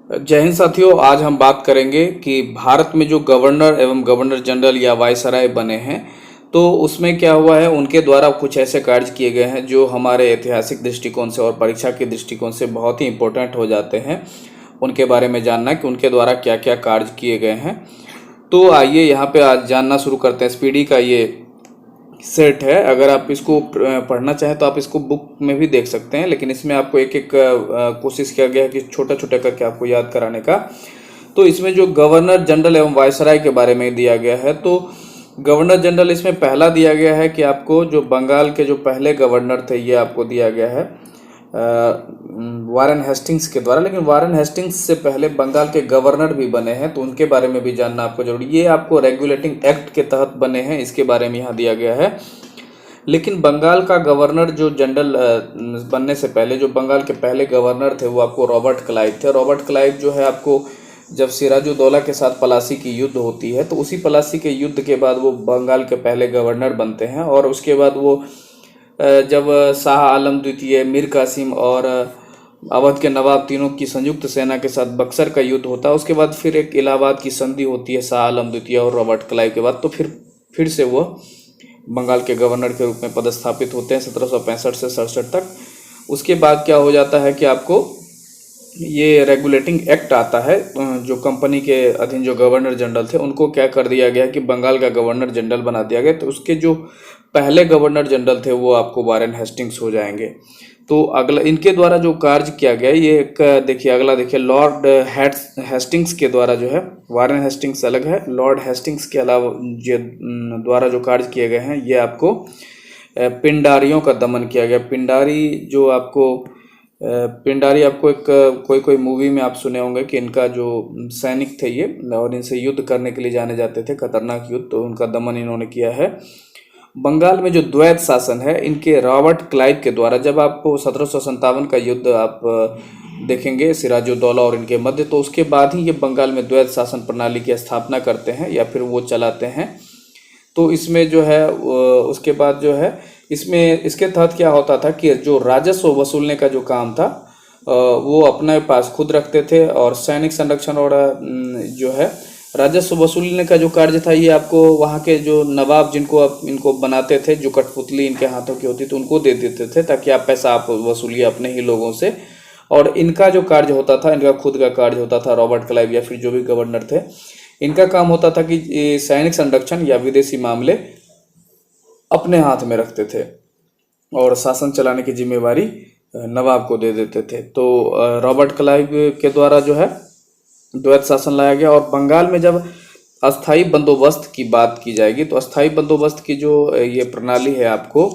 जय हिंद साथियों। आज हम बात करेंगे कि भारत में जो गवर्नर एवं गवर्नर जनरल या वायसराय बने हैं तो उसमें क्या हुआ है। उनके द्वारा कुछ ऐसे कार्य किए गए हैं जो हमारे ऐतिहासिक दृष्टिकोण से और परीक्षा के दृष्टिकोण से बहुत ही इम्पोर्टेंट हो जाते हैं। उनके बारे में जानना कि उनके द्वारा क्या क्या कार्य किए गए हैं। तो आइए यहाँ पे आज जानना शुरू करते हैं। स्पीडी का ये सेट है। अगर आप इसको पढ़ना चाहें तो आप इसको बुक में भी देख सकते हैं, लेकिन इसमें आपको एक एक कोशिश किया गया है कि छोटा छोटा करके आपको याद कराने का। तो इसमें जो गवर्नर जनरल एवं वायसराय के बारे में दिया गया है, तो गवर्नर जनरल इसमें पहला दिया गया है कि आपको जो बंगाल के जो पहले गवर्नर थे ये आपको दिया गया है वारेन हेस्टिंग्स के द्वारा। लेकिन वारेन हेस्टिंग्स से पहले बंगाल के गवर्नर भी बने हैं, तो उनके बारे में भी जानना आपको जरूरी। ये आपको रेगुलेटिंग एक्ट के तहत बने हैं, इसके बारे में यहाँ दिया गया है। लेकिन बंगाल का गवर्नर जो जनरल बनने से पहले जो बंगाल के पहले गवर्नर थे वो आपको रॉबर्ट क्लाइव थे। रॉबर्ट क्लाइव जो है आपको जब सिराजुद्दौला के साथ पलासी की युद्ध होती है तो उसी पलासी के युद्ध के बाद वो बंगाल के पहले गवर्नर बनते हैं। और उसके बाद वो जब शाह आलम द्वितीय, मीर कासिम और अवध के नवाब तीनों की संयुक्त सेना के साथ बक्सर का युद्ध होता है, उसके बाद फिर एक इलाहाबाद की संधि होती है शाह आलम द्वितीय और रॉबर्ट क्लाइव के बाद, तो फिर से वो बंगाल के गवर्नर के रूप में पदस्थापित होते हैं 1765 से 67 तक। उसके बाद क्या हो जाता है कि आपको ये रेगुलेटिंग एक्ट आता है। जो कंपनी के अधीन जो गवर्नर जनरल थे उनको क्या कर दिया गया कि बंगाल का गवर्नर जनरल बना दिया गया। तो उसके जो पहले गवर्नर जनरल थे वो आपको वारेन हेस्टिंग्स हो जाएंगे। तो अगला इनके द्वारा जो कार्य किया गया ये एक देखिए, अगला देखिए, लॉर्ड हेस्टिंग्स के द्वारा जो है, वारेन हेस्टिंग्स अलग है, लॉर्ड हेस्टिंग्स के अलावा जो द्वारा जो कार्य किए गए हैं ये आपको पिंडारियों का दमन किया गया। पिंडारी आपको एक कोई मूवी में आप सुने होंगे कि इनका जो सैनिक थे ये और इनसे युद्ध करने के लिए जाने जाते थे, खतरनाक युद्ध, तो उनका दमन इन्होंने किया है। बंगाल में जो द्वैत शासन है इनके रॉबर्ट क्लाइव के द्वारा, जब आपको 1757 का युद्ध आप देखेंगे सिराजुद्दौला और इनके मध्य, तो उसके बाद ही ये बंगाल में द्वैत शासन प्रणाली की स्थापना करते हैं या फिर वो चलाते हैं। तो इसमें जो है उसके बाद जो है इसमें इसके तहत क्या होता था कि जो राजस्व वसूलने का जो काम था वो अपने पास खुद रखते थे, और सैनिक संरक्षण और जो है राजस्व वसूलने का जो कार्य था ये आपको वहाँ के जो नवाब जिनको आप इनको बनाते थे, जो कठपुतली इनके हाथों की होती तो उनको दे देते थे ताकि आप पैसा आप वसूलिए अपने ही लोगों से। और इनका जो कार्य होता था, इनका खुद का कार्य होता था, रॉबर्ट क्लाइव या फिर जो भी गवर्नर थे इनका काम होता था कि सैनिक संरक्षण या विदेशी मामले अपने हाथ में रखते थे और शासन चलाने की जिम्मेवारी नवाब को दे देते थे। तो रॉबर्ट क्लाइव के द्वारा जो है द्वैत शासन लाया गया। और बंगाल में जब अस्थाई बंदोबस्त की बात की जाएगी तो अस्थाई बंदोबस्त की जो ये प्रणाली है आपको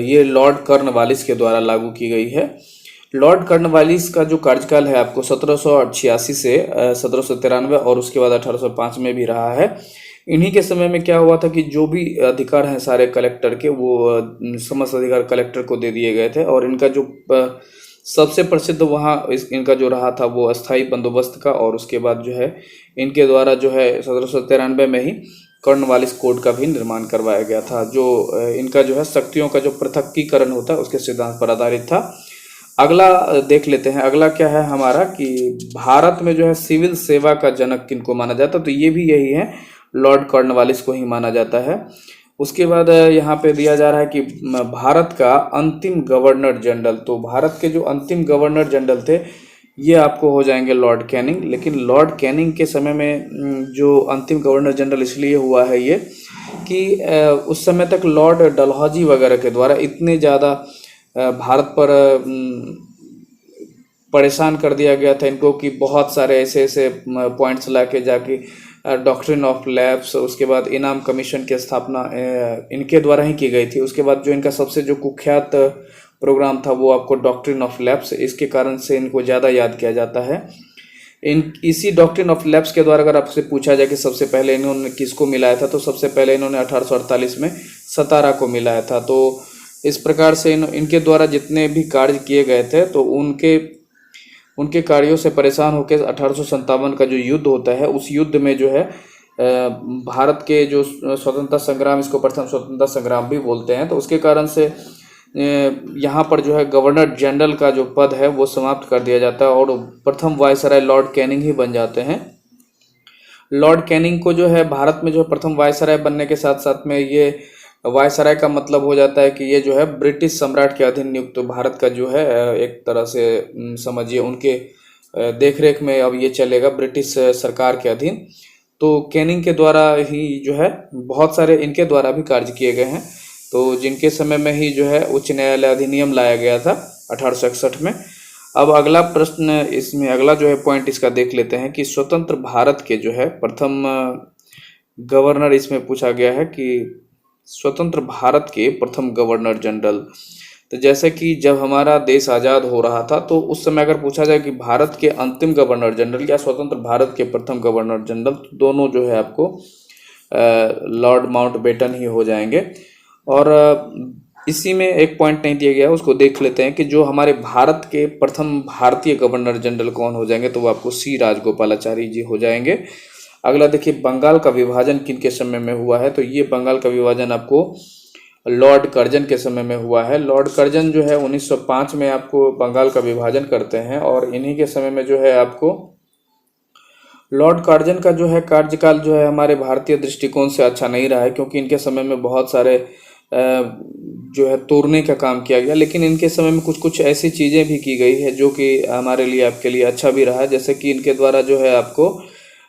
ये लॉर्ड कॉर्नवालिस के द्वारा लागू की गई है। लॉर्ड कॉर्नवालिस का जो कार्यकाल है आपको 1786 से 1793 और उसके बाद 1805 में भी रहा है। इन्हीं के समय में क्या हुआ था कि जो भी अधिकार हैं सारे कलेक्टर के, वो समस्त अधिकार कलेक्टर को दे दिए गए थे। और इनका जो सबसे प्रसिद्ध वहाँ इनका जो रहा था वो अस्थाई बंदोबस्त का। और उसके बाद जो है इनके द्वारा जो है 1793 में ही कॉर्नवालिस कोड का भी निर्माण करवाया गया था, जो इनका जो है शक्तियों का जो पृथकीकरण होता है उसके सिद्धांत पर आधारित था। अगला देख लेते हैं। अगला क्या है हमारा कि भारत में जो है सिविल सेवा का जनक किनको माना जाता है, तो ये भी यही है, लॉर्ड कॉर्नवालिस को ही माना जाता है। उसके बाद यहाँ पे दिया जा रहा है कि भारत का अंतिम गवर्नर जनरल, तो भारत के जो अंतिम गवर्नर जनरल थे ये आपको हो जाएंगे लॉर्ड कैनिंग। लेकिन लॉर्ड कैनिंग के समय में जो अंतिम गवर्नर जनरल इसलिए हुआ है ये कि उस समय तक लॉर्ड डलहौजी वगैरह के द्वारा इतने ज़्यादा भारत पर परेशान कर दिया गया था इनको कि बहुत सारे ऐसे ऐसे पॉइंट्स ला के जाके डॉक्ट्रिन ऑफ लैप्स, उसके बाद इनाम कमीशन की स्थापना इनके द्वारा ही की गई थी। उसके बाद जो इनका सबसे जो कुख्यात प्रोग्राम था वो आपको डॉक्ट्रिन ऑफ लैप्स, इसके कारण से इनको ज़्यादा याद किया जाता है। इसी डॉक्ट्रिन ऑफ लैप्स के द्वारा अगर आपसे पूछा जाए कि सबसे पहले इन्होंने किसको मिलाया था, तो सबसे पहले इन्होंने 1848 में सतारा को मिलाया था। तो इस प्रकार से इनके द्वारा जितने भी कार्य किए गए थे तो उनके कार्यों से परेशान होकर 1857 का जो युद्ध होता है उस युद्ध में जो है भारत के जो स्वतंत्रता संग्राम, इसको प्रथम स्वतंत्रता संग्राम भी बोलते हैं, तो उसके कारण से यहाँ पर जो है गवर्नर जनरल का जो पद है वो समाप्त कर दिया जाता है और प्रथम वायसराय लॉर्ड कैनिंग ही बन जाते हैं। लॉर्ड कैनिंग को जो है भारत में जो है प्रथम वायसराय बनने के साथ साथ में ये वायसराय का मतलब हो जाता है कि ये जो है ब्रिटिश सम्राट के अधीन नियुक्त भारत का जो है एक तरह से समझिए उनके देखरेख में अब ये चलेगा, ब्रिटिश सरकार के अधीन। तो कैनिंग के द्वारा ही जो है बहुत सारे इनके द्वारा भी कार्य किए गए हैं। तो जिनके समय में ही जो है उच्च न्यायालय अधिनियम लाया गया था 1861 में। अब अगला प्रश्न इसमें अगला जो है पॉइंट इसका देख लेते हैं कि स्वतंत्र भारत के जो है प्रथम गवर्नर इसमें पूछा गया है कि स्वतंत्र भारत के प्रथम गवर्नर जनरल। तो जैसे कि जब हमारा देश आज़ाद हो रहा था तो उस समय अगर पूछा जाए कि भारत के अंतिम गवर्नर जनरल या स्वतंत्र भारत के प्रथम गवर्नर जनरल, तो दोनों जो है आपको लॉर्ड माउंटबेटन ही हो जाएंगे। और इसी में एक पॉइंट नहीं दिया गया, उसको देख लेते हैं कि जो हमारे भारत के प्रथम भारतीय गवर्नर जनरल कौन हो जाएंगे, तो वो आपको सी राजगोपालाचारी जी हो जाएंगे। अगला देखिए बंगाल का विभाजन किन के समय में हुआ है, तो ये बंगाल का विभाजन आपको लॉर्ड कर्जन के समय में हुआ है। लॉर्ड कर्जन जो है 1905 में आपको बंगाल का विभाजन करते हैं और इन्हीं के समय में जो है आपको लॉर्ड कर्जन का जो है कार्यकाल जो है हमारे भारतीय दृष्टिकोण से अच्छा नहीं रहा है, क्योंकि इनके समय में बहुत सारे जो है तोड़ने का काम किया गया। लेकिन इनके समय में कुछ कुछ ऐसी चीज़ें भी की गई है जो कि हमारे लिए आपके लिए अच्छा भी रहा है। जैसे कि इनके द्वारा जो है आपको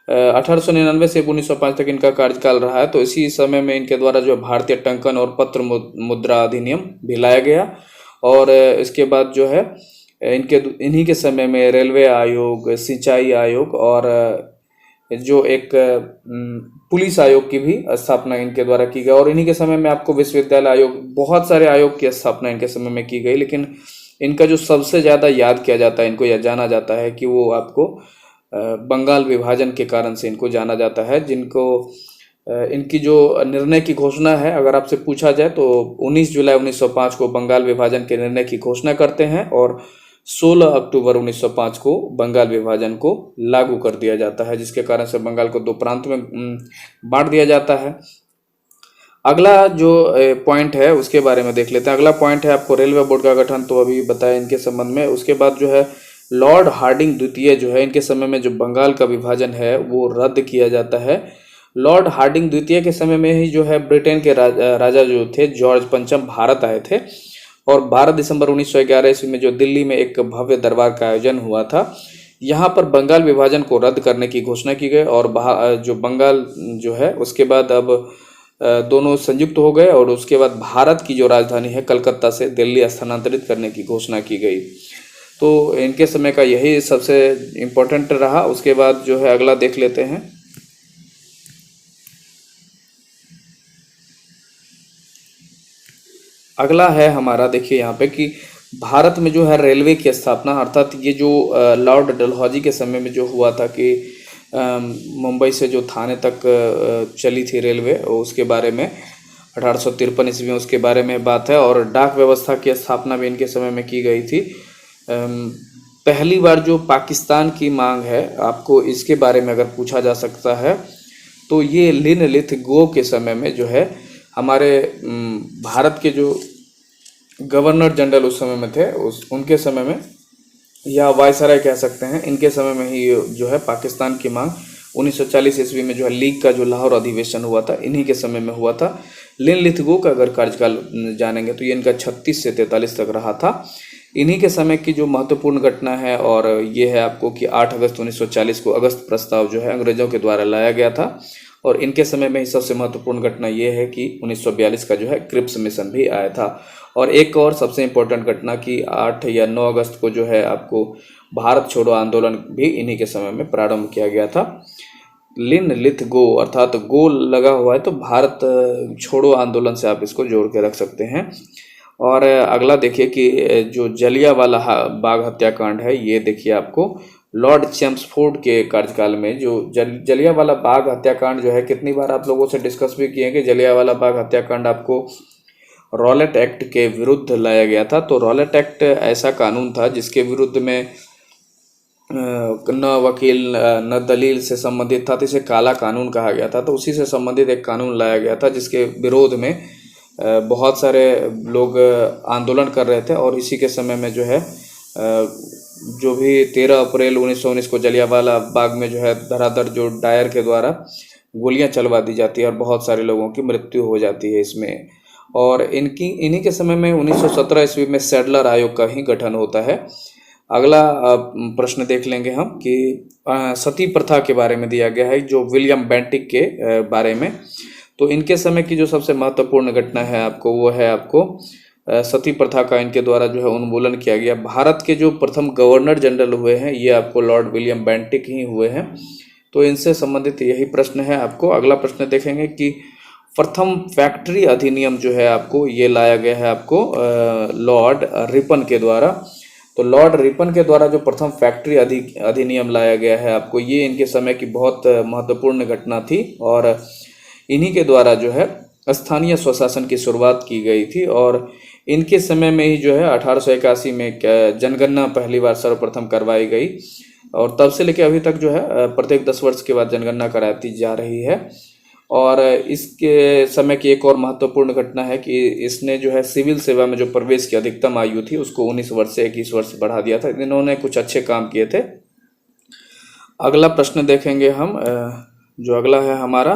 1899 से 1905 तक इनका कार्यकाल रहा है। तो इसी समय में इनके द्वारा जो भारतीय टंकन और पत्र मुद्रा अधिनियम भी लाया गया। और इसके बाद जो है इन्हीं के समय में रेलवे आयोग, सिंचाई आयोग और जो एक पुलिस आयोग की भी स्थापना इनके द्वारा की गई। और इन्हीं के समय में आपको विश्वविद्यालय आयोग, बहुत सारे आयोग की स्थापना इनके समय में की गई। लेकिन इनका जो सबसे ज़्यादा याद किया जाता है इनको, या जाना जाता है कि वो आपको बंगाल विभाजन के कारण से इनको जाना जाता है। जिनको इनकी जो निर्णय की घोषणा है, अगर आपसे पूछा जाए तो 19 जुलाई 1905 को बंगाल विभाजन के निर्णय की घोषणा करते हैं और 16 अक्टूबर 1905 को बंगाल विभाजन को लागू कर दिया जाता है, जिसके कारण से बंगाल को दो प्रांत में बांट दिया जाता है। अगला जो पॉइंट है उसके बारे में देख लेते हैं। अगला पॉइंट है आपको रेलवे बोर्ड का गठन, तो अभी बताया इनके संबंध में। उसके बाद जो है लॉर्ड हार्डिंग द्वितीय जो है, इनके समय में जो बंगाल का विभाजन है वो रद्द किया जाता है। लॉर्ड हार्डिंग द्वितीय के समय में ही जो है ब्रिटेन के राजा जो थे जॉर्ज पंचम भारत आए थे और 12 दिसंबर 1911 ईस्वी में जो दिल्ली में एक भव्य दरबार का आयोजन हुआ था, यहाँ पर बंगाल विभाजन को रद्द करने की घोषणा की गई। और जो बंगाल जो है उसके बाद अब दोनों संयुक्त हो गए और उसके बाद भारत की जो राजधानी है कलकत्ता से दिल्ली स्थानांतरित करने की घोषणा की गई। तो इनके समय का यही सबसे इम्पोर्टेंट रहा। उसके बाद जो है अगला देख लेते हैं। अगला है हमारा, देखिए यहाँ पे कि भारत में जो है रेलवे की स्थापना, अर्थात ये जो लॉर्ड डलहौजी के समय में जो हुआ था कि मुंबई से जो थाने तक चली थी रेलवे, उसके बारे में 1853 ईस्वी में उसके बारे में बात है। और डाक व्यवस्था की स्थापना भी इनके समय में की गई थी। पहली बार जो पाकिस्तान की मांग है, आपको इसके बारे में अगर पूछा जा सकता है तो ये लिनलिथ-गो के समय में जो है हमारे भारत के जो गवर्नर जनरल उस समय में थे, उनके समय में, या वायसराय कह सकते हैं, इनके समय में ही जो है पाकिस्तान की मांग 1940 ईस्वी में जो है लीग का जो लाहौर अधिवेशन हुआ था, इन्हीं के समय में हुआ था। लिनलिथ-गो का अगर कार्यकाल जानेंगे तो ये इनका 36 से 43 तक रहा था। इन्हीं के समय की जो महत्वपूर्ण घटना है और ये है आपको कि 8 अगस्त 1940 को अगस्त प्रस्ताव जो है अंग्रेजों के द्वारा लाया गया था। और इनके समय में ही सबसे महत्वपूर्ण घटना ये है कि 1942 का जो है क्रिप्स मिशन भी आया था। और एक और सबसे इम्पोर्टेंट घटना कि 8 या 9 अगस्त को जो है आपको भारत छोड़ो आंदोलन भी इन्हीं के समय में प्रारंभ किया गया था। लिनलिथ-गो अर्थात गो लगा हुआ है तो भारत छोड़ो आंदोलन से आप इसको जोड़ के रख सकते हैं। और अगला देखिए कि जो जलियांवाला बाग हत्याकांड है, ये देखिए आपको लॉर्ड चेम्सफोर्ड के कार्यकाल में जो जलियांवाला बाग हत्याकांड जो है, कितनी बार आप लोगों से डिस्कस भी किए कि जलियांवाला बाग हत्याकांड आपको रॉलेट एक्ट के विरुद्ध लाया गया था। तो रॉलेट एक्ट ऐसा कानून था जिसके विरुद्ध में न वकील न दलील से संबंधित था, तो इसे काला कानून कहा गया था। तो उसी से संबंधित एक कानून लाया गया था जिसके विरोध में बहुत सारे लोग आंदोलन कर रहे थे और इसी के समय में जो है जो भी 13 अप्रैल 1919 को जलियांवाला बाग में जो है धड़ाधड़ जो डायर के द्वारा गोलियां चलवा दी जाती है और बहुत सारे लोगों की मृत्यु हो जाती है इसमें। और इन्हीं के समय में 1917 ईस्वी में सैडलर आयोग का ही गठन होता है। अगला प्रश्न देख लेंगे हम कि सती प्रथा के बारे में दिया गया है जो विलियम बेंटिक के बारे में। तो इनके समय की जो सबसे महत्वपूर्ण घटना है आपको वो है आपको सती प्रथा का इनके द्वारा जो है उन्मूलन किया गया। भारत के जो प्रथम गवर्नर जनरल हुए हैं ये आपको लॉर्ड विलियम बेंटिक ही हुए हैं। तो इनसे संबंधित यही प्रश्न है आपको। अगला प्रश्न देखेंगे कि प्रथम फैक्ट्री अधिनियम जो है आपको ये लाया गया है आपको लॉर्ड रिपन के द्वारा। तो लॉर्ड रिपन के द्वारा जो प्रथम फैक्ट्री अधिनियम लाया गया है आपको ये इनके समय की बहुत महत्वपूर्ण घटना थी और इन्हीं के द्वारा जो है स्थानीय स्वशासन की शुरुआत की गई थी। और इनके समय में ही जो है 1881 में जनगणना पहली बार सर्वप्रथम करवाई गई और तब से लेकर अभी तक जो है प्रत्येक 10 वर्ष के बाद जनगणना कराती जा रही है। और इसके समय की एक और महत्वपूर्ण घटना है कि इसने जो है सिविल सेवा में जो प्रवेश की अधिकतम आयु थी उसको 19 वर्ष से 21 वर्ष बढ़ा दिया था। इन्होंने कुछ अच्छे काम किए थे। अगला प्रश्न देखेंगे हम जो अगला है हमारा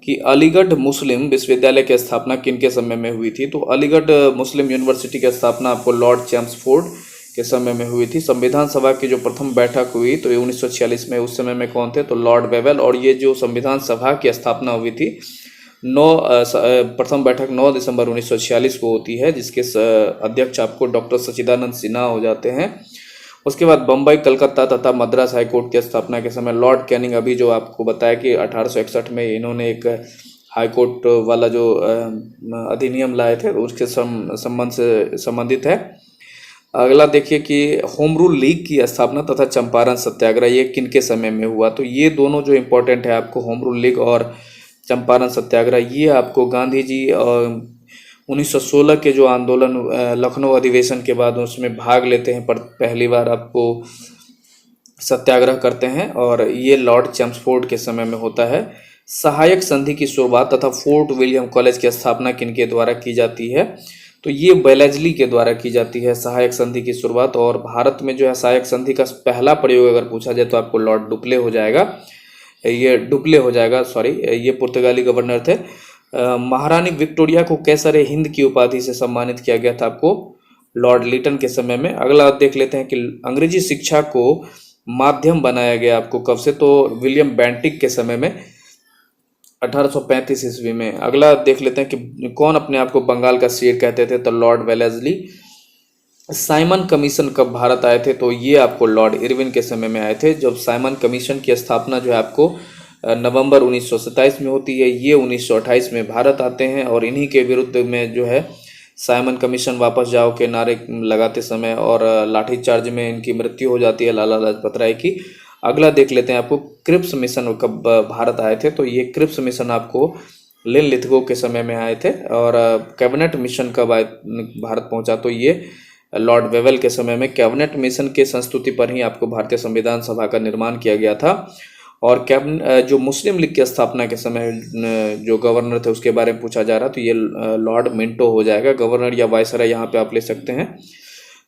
कि अलीगढ़ मुस्लिम विश्वविद्यालय की स्थापना किनके समय में हुई थी। तो अलीगढ़ मुस्लिम यूनिवर्सिटी की स्थापना आपको लॉर्ड चैम्सफोर्ड के समय में हुई थी। संविधान सभा की जो प्रथम बैठक हुई तो ये 1946 में, उस समय में कौन थे तो लॉर्ड वेवेल। और ये जो संविधान सभा की स्थापना हुई थी प्रथम बैठक 9 दिसंबर 1946 को होती है जिसके अध्यक्ष आपको डॉक्टर सच्चिदानंद सिन्हा हो जाते हैं। उसके बाद बम्बई, कलकत्ता तथा मद्रास हाईकोर्ट की स्थापना के समय लॉर्ड कैनिंग, अभी जो आपको बताया कि 1861 में इन्होंने एक हाईकोर्ट वाला जो अधिनियम लाए थे उसके संबंध से संबंधित है। अगला देखिए कि होम रूल लीग की स्थापना तथा चंपारण सत्याग्रह ये किनके समय में हुआ। तो ये दोनों जो इम्पोर्टेंट है आपको होम रूल लीग और चंपारण सत्याग्रह ये आपको गांधी जी 1916 के जो आंदोलन लखनऊ अधिवेशन के बाद उसमें भाग लेते हैं पर पहली बार आपको सत्याग्रह करते हैं और ये लॉर्ड चैम्सफोर्ड के समय में होता है। सहायक संधि की शुरुआत तथा फोर्ट विलियम कॉलेज की स्थापना किनके द्वारा की जाती है। तो ये बेलेजली के द्वारा की जाती है सहायक संधि की शुरुआत। और भारत में जो है सहायक संधि का पहला प्रयोग अगर पूछा जाए तो आपको लॉर्ड डुप्ले हो जाएगा, सॉरी, ये पुर्तगाली गवर्नर थे। महारानी विक्टोरिया को कैसरे हिंद की उपाधि से सम्मानित किया गया था आपको लॉर्ड लिटन के समय में। अगला देख लेते हैं कि अंग्रेजी शिक्षा को माध्यम बनाया गया आपको कब से, तो विलियम बेंटिक के समय में 1835 ईस्वी में। अगला देख लेते हैं कि कौन अपने आप को बंगाल का शेर कहते थे, तो लॉर्ड वेलेस्ली। साइमन कमीशन कब भारत आए थे, तो ये आपको लॉर्ड इरविन के समय में आए थे। जब साइमन कमीशन की स्थापना जो है आपको नवंबर 1927 में होती है, ये 1928 में भारत आते हैं और इन्हीं के विरुद्ध में जो है साइमन कमीशन वापस जाओ के नारे लगाते समय और लाठीचार्ज में इनकी मृत्यु हो जाती है लाला लाजपत राय की। अगला देख लेते हैं आपको क्रिप्स मिशन कब भारत आए थे, तो ये क्रिप्स मिशन आपको लिन लिथगो के समय में आए थे। और कैबिनेट मिशन कब आए भारत पहुंचा, तो ये लॉर्ड वेवेल के समय में। कैबिनेट मिशन के संस्तुति पर ही आपको भारतीय संविधान सभा का निर्माण किया गया था। और जो मुस्लिम लीग की स्थापना के समय जो गवर्नर थे उसके बारे में पूछा जा रहा, तो ये लॉर्ड मिंटो हो जाएगा। गवर्नर या वायसराय यहाँ पे आप ले सकते हैं।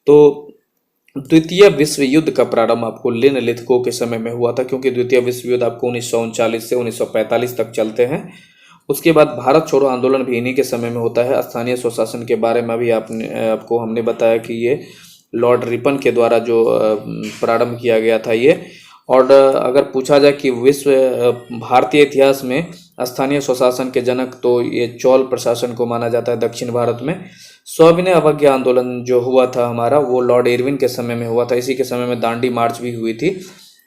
तो द्वितीय विश्व युद्ध का प्रारंभ आपको लिन लिथगो के समय में हुआ था, क्योंकि द्वितीय विश्व युद्ध आपको 1939 से 1945 तक चलते हैं। उसके बाद भारत छोड़ो आंदोलन भी इन्हीं के समय में होता है। स्थानीय स्वशासन के बारे में भी आपको हमने बताया कि ये लॉर्ड रिपन के द्वारा जो प्रारंभ किया गया था ये। और अगर पूछा जाए कि भारतीय इतिहास में स्थानीय स्वशासन के जनक, तो ये चोल प्रशासन को माना जाता है दक्षिण भारत में। सविनय अवज्ञा आंदोलन जो हुआ था हमारा, वो लॉर्ड इरविन के समय में हुआ था। इसी के समय में दांडी मार्च भी हुई थी।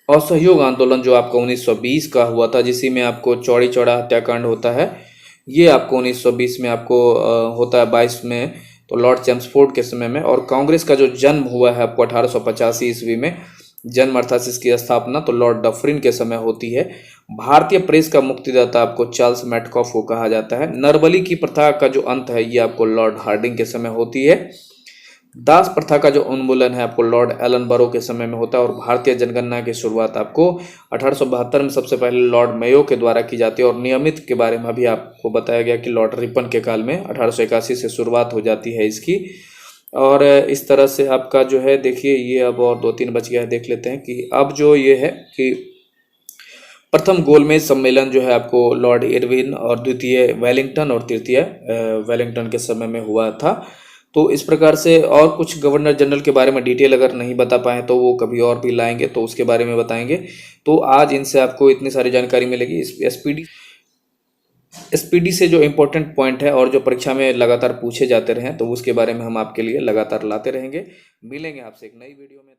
असहयोग आंदोलन जो आपको 1920 का हुआ था, जिसी में आपको चौड़ी चौड़ा हत्याकांड होता है, ये आपको 1920 में आपको होता है 22 में, तो लॉर्ड चैम्सफोर्ड के समय में। और कांग्रेस का जो जन्म हुआ है आपको 1885 ईस्वी में, जन्म अर्थात इसकी स्थापना, तो लॉर्ड डफरिन के समय होती है। भारतीय प्रेस का मुक्तिदाता आपको चार्ल्स मैटकॉफ को कहा जाता है। नरबली की प्रथा का जो अंत है ये आपको लॉर्ड हार्डिंग के समय होती है। दास प्रथा का जो उन्मूलन है आपको लॉर्ड एलन बरो के समय में होता है, और भारतीय जनगणना की शुरुआत आपको 1872 में सबसे पहले लॉर्ड मेयो के द्वारा की जाती है। और नियमित के बारे में भी आपको बताया गया कि लॉर्ड रिपन के काल में 1881 से शुरुआत हो जाती है इसकी। और इस तरह से आपका जो है देखिए, ये अब और 2-3 बच गया है, देख लेते हैं कि अब जो ये है कि प्रथम गोलमेज सम्मेलन जो है आपको लॉर्ड इरविन, और द्वितीय वेलिंगटन, और तृतीय वेलिंगटन के समय में हुआ था। तो इस प्रकार से, और कुछ गवर्नर जनरल के बारे में डिटेल अगर नहीं बता पाए तो वो कभी और भी लाएंगे तो उसके बारे में बताएंगे। तो आज इनसे आपको इतनी सारी जानकारी मिलेगी। इस एसपीडी से जो इम्पोर्टेंट पॉइंट है और जो परीक्षा में लगातार पूछे जाते रहे, तो उसके बारे में हम आपके लिए लगातार लाते रहेंगे। मिलेंगे आपसे एक नई वीडियो में।